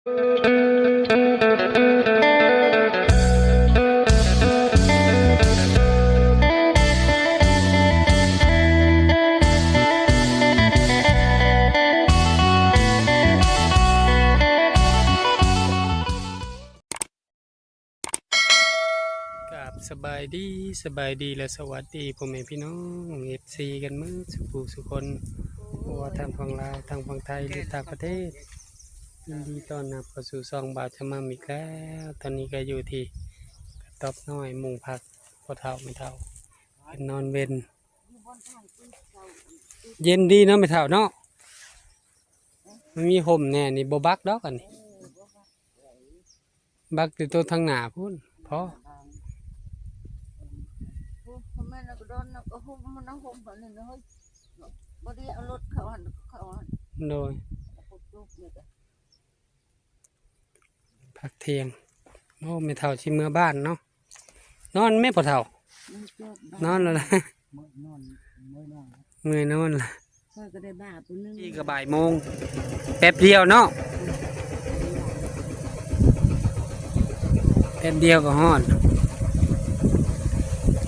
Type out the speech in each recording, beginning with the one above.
กับสบายดีและสวัสดีพ่อแม่พี่น้องFCกันมือสุขสุคนว่าทางฝั่งลาวทางฝั่งไทยหรือต่างประเทศยินดีต้อนรับเข้าสู่ซองบาทชะมัมอีกแล้วตอนนี้ก็อยู่ที่กระต๊อบน้อยมุงผักพอเท่าไม่เท่าเป็นนอนเวนเย็นดีเนาะไม่เท่าเนาะมันมีห่มแน่นี่บ่บักดอกอันนี้บักอยู่ตัวทางหน้าพุ่นพอมันก็โดนก็หุ่มมันหุ่มแบบนี้นะเฮ้ยบ่ได้เอารถเขาโดยพักเที่ยงโอ้ไม่เท่าชิเมื่อบ้านเนาะนอนไม่พอเท่านอนแล้วนะเมื่อยนอนละก็ได้บ้าตัวนึงนี่ก็บ่ายโมงแป๊บเดียวเนาะแป๊บเดียวก็ฮอด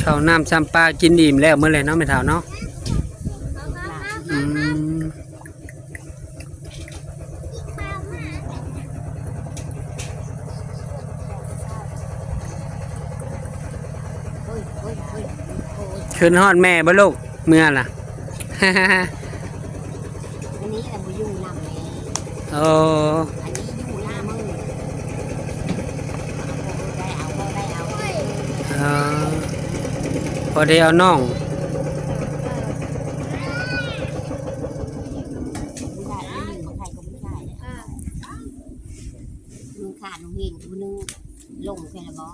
ข้าวน้ำซ้ำปลากินอิ่มแล้วเมื่อไรเนาะไม่เท่าเนาะคืนฮอดแม่บ่ลูกเมื่อล่ะ อันนี้แหละบ่อยู่นำเลยโอ้อันนี้อยู่หน้ามือได้พอได้เอาน้องมึงขาดมึงเห็นกูนึงลงแค่ละบ่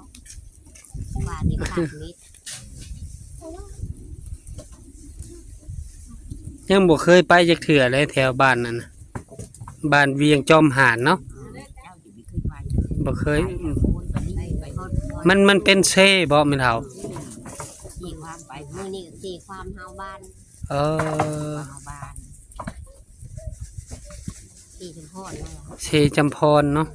ว่านี่ขาดนิดยังบ่เคยไปจักเถื่อเลยแถวบ้านนั่นน่ะบ้านเวียงจอมหานเนาะบ่เคยมันเป็นเซ่บ่แม่นเฒ่าตีความไปมื้อนี้ก็ตีความเฮาบ้านเฮาบ้านตีจำพรเซจำพรเนาะ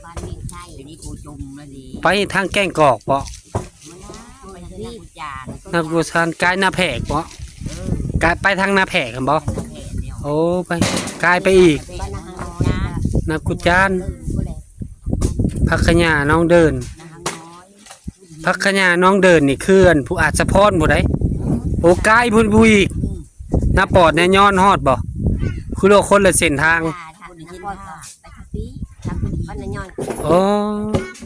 บ้านเวียงไส้เดี๋ยวนี้กูจุ่มแล้วดิไปทางแก้งกอกบ่นักกุศลกายหน้าแผกบ่กายไปทางหน้าแผกกันบ่โอ้ไปกายไปอีกนักกุจานพักขญาน้องเดินพักขญาน้องเดินนี่คือผู้อาจสะพรบ่ได้โอ้กายพุ่นผู้อีกหน้าปอดเนี่ยย้อนฮอดบ่คือโลกคนละเส้นทางโอ้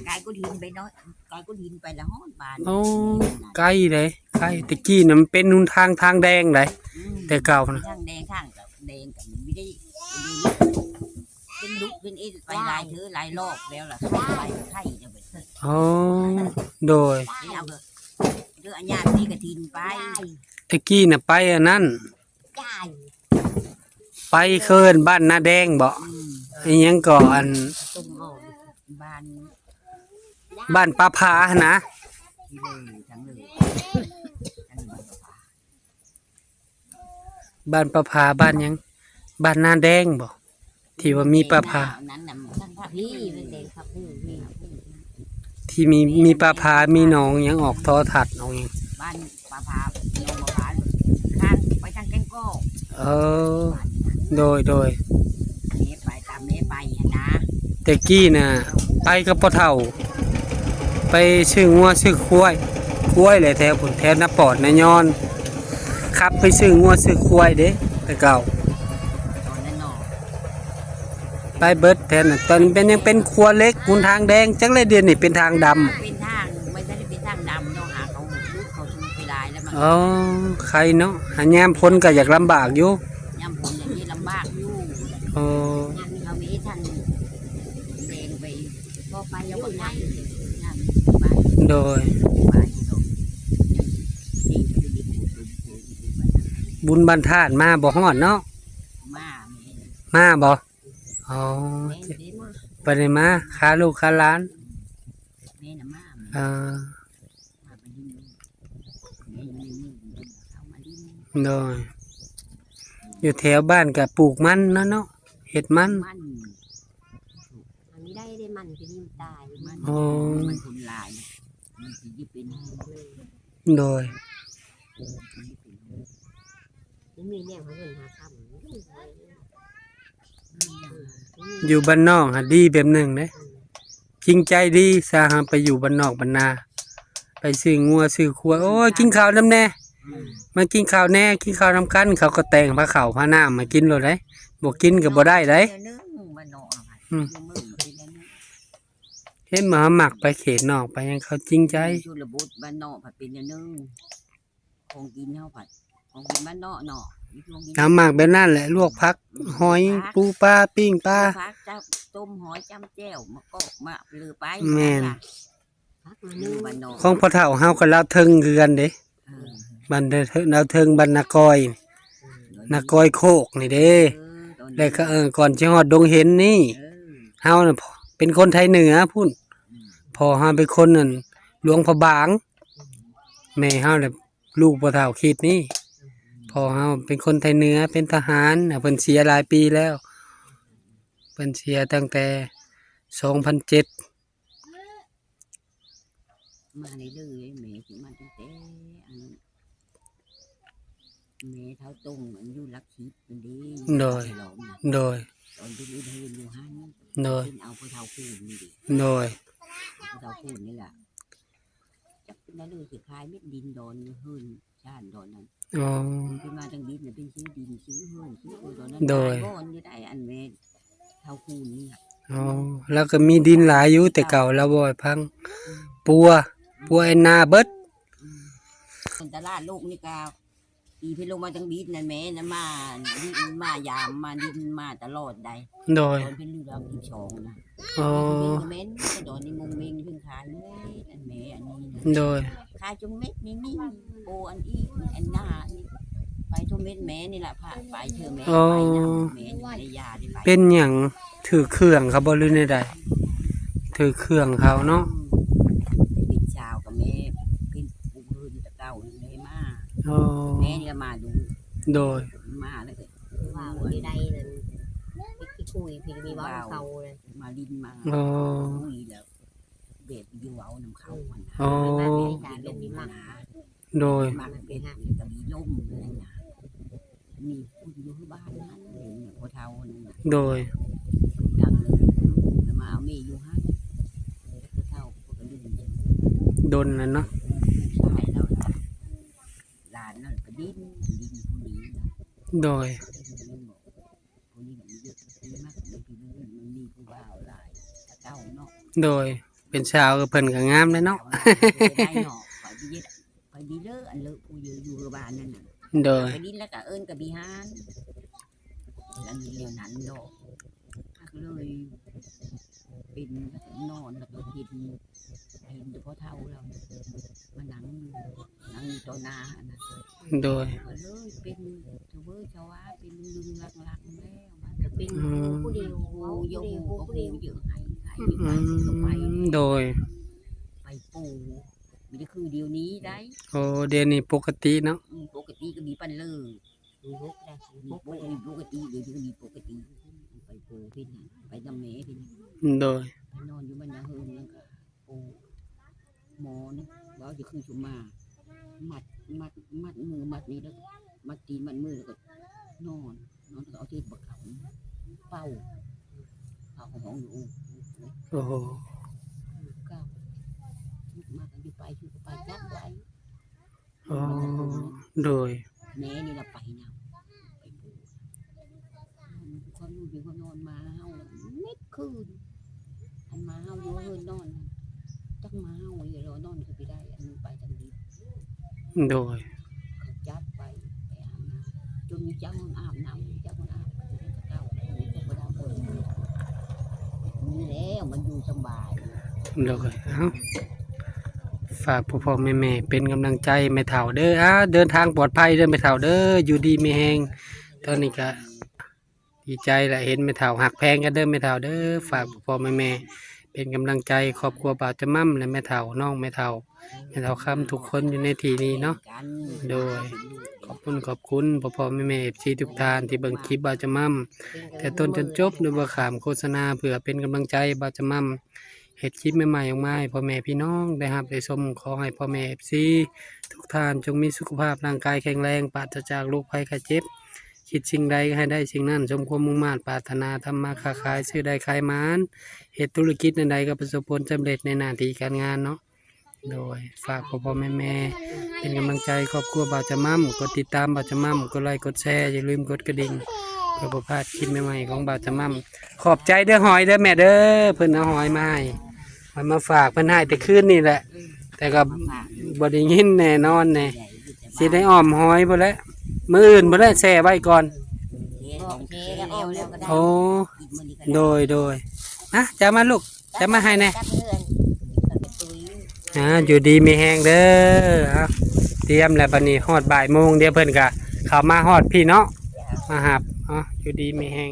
กายก็ดินไปน้อยกายก็ดินไปละห้อนบานโอ้ไกลเลยไกลตะกี้น่ะมันเป็นนุนทางแดงเลยแต่เก่านะทางแดงกับไม่ได้เป็นลุกเป็นเอไปหลายเธอหลายรอบแล้วล่ะไปไทยจะไปเถอะอ๋อโดยเอาเรื่องอันยาที่กระถินไปตะกี้น่ะไปอันนั้นไปเคินบ้านนาแดงบ่อีหยังก่อนบ้านปลาผานะบ้านปลาผาบ้านยังบ้านนาแดงบ่ที่ว่ามีปลาผาที่มีปลาผามีหนองยังออกทอถัดออกยังบ้านปลาผาหนองปลาผาข้างไปทางแกงโก้โดยไปตามนี้ไปนะแต่กี้น่ะไปกับพ่อเฒ่าไปซื้องัวซื้อควายเลยแถวน้าปอดน้าย้อนขับไปซื้องัวซื้อควายเด้แต่เก่าไปเบิดแทนน่ะตอนเป็นยังเป็นครัวเล็กคุณทางแดงจังเลยเดือนนี่เป็นทางดำเป็นทางไม่ได้เป็นทางดำต้องหาเขาลุกเขาชุมไปลายแล้วมันใครเนาะหายามพ้นก็อยากลำบากอยู่ยามพ้นอย่างนี้ลำบากอยู่งานเขามีท่านแดงไปพอไปแล้วก็ง่ายโดยบุญบรรทานมาบ่ฮอดเนาะมาบ่อ๋อไปได้มาค้าลูกค้าร้านโดยอยู่แถวบ้านกับปลูกมันเนาะเห็ดมัน ได้มันเป็นนิ่มตาย มัน อ๋อ มันทุนลายมันสิจะเป็น โดย มีแนวเขาเงินหาคำ อยู่บ้านนอกหะดีแบบหนึ่งเด้จริงใจดีสาหาไปอยู่บ้านนอกบ้านนาไปซื้องัวซื้อครัวโอ้ยกินข้าวน้ำแน่มากินข้าวแน่กินข้าวนำกันเขาก็แต่งผ้าขาวผ้าหน้ามากินเลยได้บ่กินก็บ่ได้เด้ นึงมันเนาะ อืม มือเป็นอันนึง เห็นหมาหมักไปเขตนอกไปยังเขาจริงใจ ชุลบุตรบ้านนอกผัดเป็นอันนึงของกินเฮาผัดของกินบ้านนอกเนาะ น้ำหมักแบบนั้นแหละลวกผักหอยปูปลาปิ้งปลา พักเจ้าต้มหอยจ้ำแจ่วมะกอกมะลือไป แม่น พักมา นึ นึ่ ง ง บ้านนอก ของพ่อเฒ่าเฮาก็ลาวเทิงคือกันเด้ เออ บ้านลาวเทิงบ้านนากอยนากอยโคกนี่เด้แล้วก็ก่อนสิฮอดดงเห็นนี่ เฮาน่ะเป็นคนไทยเหนือพุ่นพ่อเฮาเป็นคนนั่นหลวงพระบาง แม่เฮาแหละลูกพ่อเฒ่าคิดนี่พ่อเฮาเป็นคนไทยเหนือเป็นทหารน่ะเพิ่นเสียหลายปีแล้วเพิ่นเสียตั้งแต่2007 มาในเรื่อยแม่ถึงมาตั้งแต่อันแม่เท้าตรงอันอยู่รักทิพย์มันดีหลอมนะ โดย ตอนที่ลูกเรียนอยู่ฮัน โดย เป็นเอาพระเท้าคู่นี่ดิ โดย พระเท้าคู่นี่แหละจับเป็นนั่นเลยคือคลายเม็ดดินดอนเฮิรนชาติดอนนั้น อ๋อ ขึ้นมาทางดินเนี่ยเป็นซื้อดินซื้อเฮิรนซื้อตอนนั้น โดย ก้อนจะได้อันแม่เท้าคู่นี่ อ๋อแล้วก็มีดินหลายอยู่แต่เก่าแล้วบ่อยพัง ปัวไอ้นาเบิด คนตลาดลูกนี่กาอีพี่ลงมาจังดินนั่นแม่นะมาดินมายามมาดินมาตลอดได้ โดย ตอนเป็นลูกเราที่ชองนะ อ๋อ เม้นก็ตอนนี้มุงเมงเพิ่งขายแม่อันแม่อันนี้นะ โดย ขายจงเม็ดนี่นี่โบอันอีอันหน้านี่ไปทุเม็ดแม่นี่แหละผ่าไปเธอแม่ไปนะแม่ในยาได้ไป เป็นหยังถือเครื่องเขาบ่หรือในใดถือเครื่องเขาเนาะ เป็นชาวกับแม่เป็นปูพื้นตะเก้าแม่มา อ๋อ แม่เนี่ยมาดู โดย มาแล้วก็ ว่าที่ใดนั่นพี่คุยพี่มีว่าเขาเลย มาดินมา อ๋อ คุยแล้วเบ็ดอยู่เอาน้ำเขามัน อ๋อ มา เป็ เป็น น การ ล เป็น ม มี มา มา โดย มันเป็นกระบี่ล่มอะไรนะมีคุณอยู่ที่บ้านนั้นเห็นเนี่ยพอเท่านึง โดย ดังเลยแล้วมาเอาเมย์อยู่ให้แล้วพอเท่าพวกก็ลืม ดนนั่นเนาะ ใช่แล้วล่ะหลานนั่นก็ดิ้นผู้นี้นะ โดย ผู้นี้มันเยอะดีมากเลยพี่นู้นมันมีผู้บ่าวหลายเจ้าเนาะ โดยเป็นชาวก็เพิ่นก็งามเลยเนาะ ได้เนาะไปดีไปดีเลอะอันเลอะผู้อยู่บ้านนั่นน่ะ โดย ไปดิ้นแล้วก็เอิ้นกับบีฮานแล้วมีเรื่องนั้นดอกเลยเป็นนอนแล้วก็กินเฉพาะเท่าเรามานั่งอยู่ตัวนานะ โดย ก็เลยเป็นชาวเวอร์ชาวาเป็นลึงลังแล้วมัน เป็นผู้เดียว ผู้โย ผู้ ม เดียว ก็ ผู้เดียว เยอะให้ อื ไป มโดย ไปปูมันจะคือเดี๋ยวนี้ได้ โอ้เดี๋ยวนี้ปกติเนาะ ปกติก็มีปันเลย มีฮุกได้ มีปกติเดี๋ยวนี้มีปกติไปปูพี่นะไปดำเมพี่นะ โดย ไปนอนอยู่บ้านนาเฮิร์นแล้วก็ปูหมอนี่ว่าจะคือชุมมามัดมือมัดนี้แล้วมัดตีนมัดมือแล้วก็นอนก็เอาที่บักขับเป้าของอยู่ โอ้โห ก้าวมากันอยู่ไปคือไปยักไว้ อ๋อโดย แม่นี่เราไปนะไปปูความรู้อยู่ความนอนมาเฮาเม็ดคืนอันมาเฮาอยู่เฮิร์นนอนจักมาเฮาเลยเรานอนก็ไปได้อันไปทางนี้ โดย เขาจับไปอาบน้ำจนมีเจ้ามันอาบน้ำเจ้ามันอาบเจ้าก็ดาวเปิดนี่แล้วมันอยู่สบาย โดยเอ้าฝากพ่อๆแม่ๆเป็นกำลังใจแม่เฒ่าเด้อเดินทางปลอดภัยเด้อแม่เฒ่าเด้ออยู่ดีมีแฮงตอนนี้ก็ดีใจแหละเห็นแม่เฒ่าหักแพงกันเด้อแม่เฒ่าเด้อฝากพ่อๆแม่ๆเป็นกำลังใจครอบครัวบ่าวจะมั่มและแม่เฒ่าน้องแม่เฒ่าคำทุกคนอยู่ในที่นี้เนาะ โดย ข ขอบคุณพ่อๆแม่ๆ FC ทุกท่านที่เบิ่งคลิปบ่าวจะมั่มแต่ต้นจนจบโดยบ่ขามโฆษณาเพื่อเป็นกำลังใจบ่าวจะมั่มเฮ็ดคลิปใหม่ๆออกมาให้พ่อแม่พี่น้องได้รับได้ชมขอให้พ่อแม่ FC ทุกท่านจงมีสุขภาพร่างกายแข็งแรงปราศจากโรคภัยไข้เจ็บคิดสิ่งใดให้ได้สิ่งนั้นสมความมุ่งมั่นปรารถนาทำมาค้าขายซื้อได้ขายหมานเฮ็ดธุรกิจใดๆก็ประสบผลสำเร็จในหน้าที่การงานเนาะโดยฝากพ่อๆแม่ๆเป็นกำลังใจครอบครัวบ่าวจะมั่มกดติดตามบ่าวจะมั่มกดไลค์กดแชร์อย่าลืมกดกระดิ่งเพื่อบ่พลาดคลิปใหม่ๆของบ่าวจะมั่มขอบใจเด้อหอยเด้อแม่เด้อเพิ่นเอาหอยมาให้มันมาฝากเพิ่นให้แต่คืนนี่แหละแต่ก็บ่ได้ยินแน่นอนแน่สิได้อ้อมหอยบ่แล้วมื้ออื่นบ่ได้แช่ไว้ก่อน เทแล้วเอาแล้วก็ได้ โอ้โดยนะจะมาลูกจะมาให้แน่ จับเพื่อนเป็นตุ้ย อยู่ดีมีแหงเด้อเตรียมแล้วบัดนี้ฮอดบ่ายโมงเดี๋ยวเพิ่นก็เข้ามาฮอดพี่เนาะมาหับอยู่ดีมีแหง